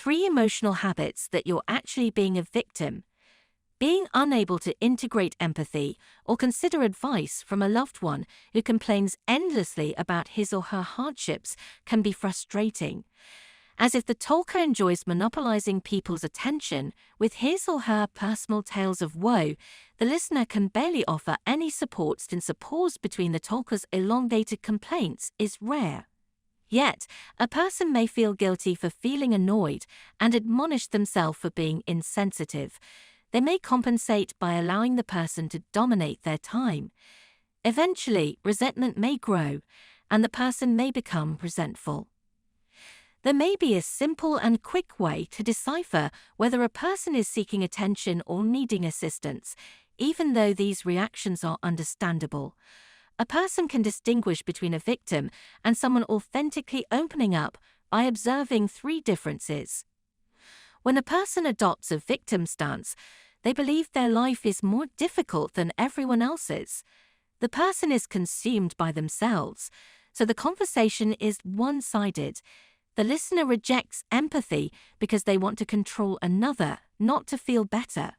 3 emotional habits that you're actually being a victim. Being unable to integrate empathy or consider advice from a loved one who complains endlessly about his or her hardships can be frustrating. As if the talker enjoys monopolizing people's attention with his or her personal tales of woe, the listener can barely offer any support since a pause between the talker's elongated complaints is rare. Yet, a person may feel guilty for feeling annoyed and admonish themselves for being insensitive. They may compensate by allowing the person to dominate their time. Eventually, resentment may grow, and the person may become resentful. There may be a simple and quick way to decipher whether a person is seeking attention or needing assistance, even though these reactions are understandable. A person can distinguish between a victim and someone authentically opening up by observing 3 differences. When a person adopts a victim stance, they believe their life is more difficult than everyone else's. The person is consumed by themselves, so the conversation is one-sided. The listener rejects empathy because they want to control another, not to feel better.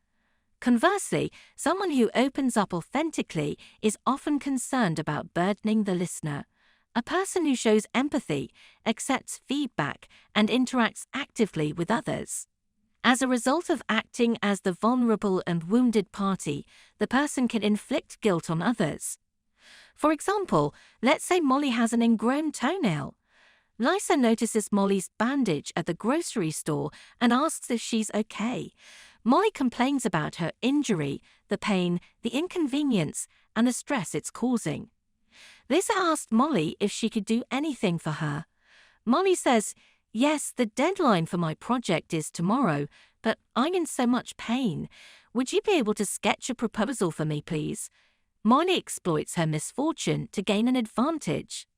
Conversely, someone who opens up authentically is often concerned about burdening the listener. A person who shows empathy, accepts feedback, and interacts actively with others. As a result of acting as the vulnerable and wounded party, the person can inflict guilt on others. For example, let's say Molly has an ingrown toenail. Lisa notices Molly's bandage at the grocery store and asks if she's okay. Molly complains about her injury, the pain, the inconvenience, and the stress it's causing. Lisa asked Molly if she could do anything for her. Molly says, "Yes, the deadline for my project is tomorrow, but I'm in so much pain. Would you be able to sketch a proposal for me, please?" Molly exploits her misfortune to gain an advantage.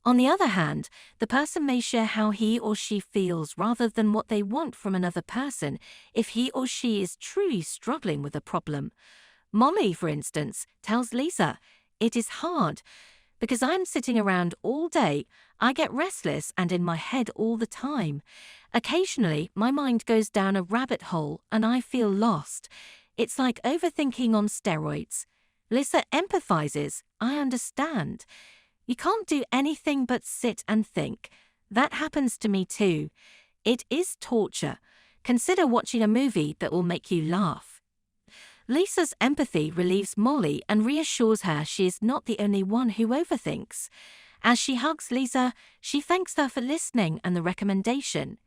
On the other hand, the person may share how he or she feels rather than what they want from another person if he or she is truly struggling with a problem. Molly, for instance, tells Lisa, "It is hard. Because I'm sitting around all day, I get restless and in my head all the time. Occasionally, my mind goes down a rabbit hole and I feel lost. It's like overthinking on steroids." Lisa empathizes, "I understand. You can't do anything but sit and think. That happens to me too. It is torture. Consider watching a movie that will make you laugh." Lisa's empathy relieves Molly and reassures her she is not the only one who overthinks. As she hugs Lisa, she thanks her for listening and the recommendation.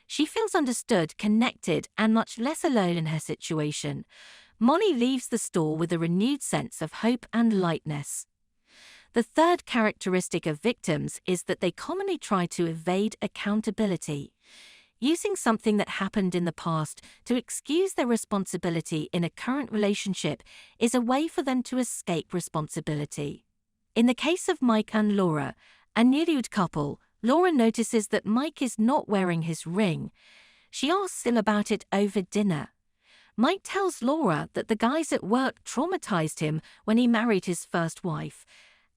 She feels understood, connected, and much less alone in her situation. Molly leaves the store with a renewed sense of hope and lightness. The third characteristic of victims is that they commonly try to evade accountability. Using something that happened in the past to excuse their responsibility in a current relationship is a way for them to escape responsibility. In the case of Mike and Laura, a newlywed couple, Laura notices that Mike is not wearing his ring. She asks him about it over dinner. Mike tells Laura that the guys at work traumatized him when he married his first wife.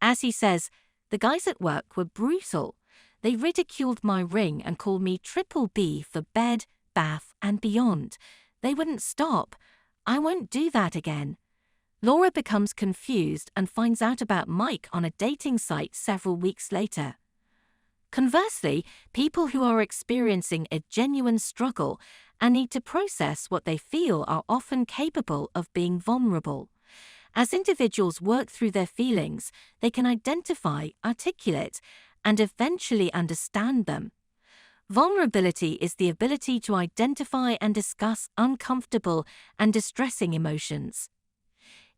As he says, "The guys at work were brutal. They ridiculed my ring and called me Triple B for bed, bath, and beyond. They wouldn't stop. I won't do that again." Laura becomes confused and finds out about Mike on a dating site several weeks later. Conversely, people who are experiencing a genuine struggle and need to process what they feel are often capable of being vulnerable. As individuals work through their feelings, they can identify, articulate, and eventually understand them. Vulnerability is the ability to identify and discuss uncomfortable and distressing emotions.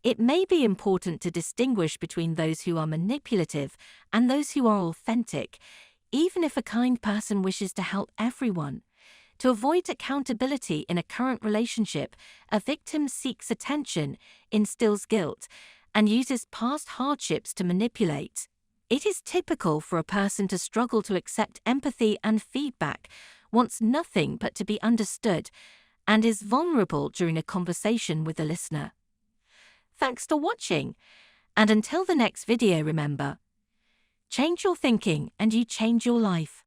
It may be important to distinguish between those who are manipulative and those who are authentic, even if a kind person wishes to help everyone. To avoid accountability in a current relationship, a victim seeks attention, instills guilt, and uses past hardships to manipulate. It is typical for a person to struggle to accept empathy and feedback, wants nothing but to be understood, and is vulnerable during a conversation with the listener. Thanks for watching, and until the next video, remember, change your thinking and you change your life.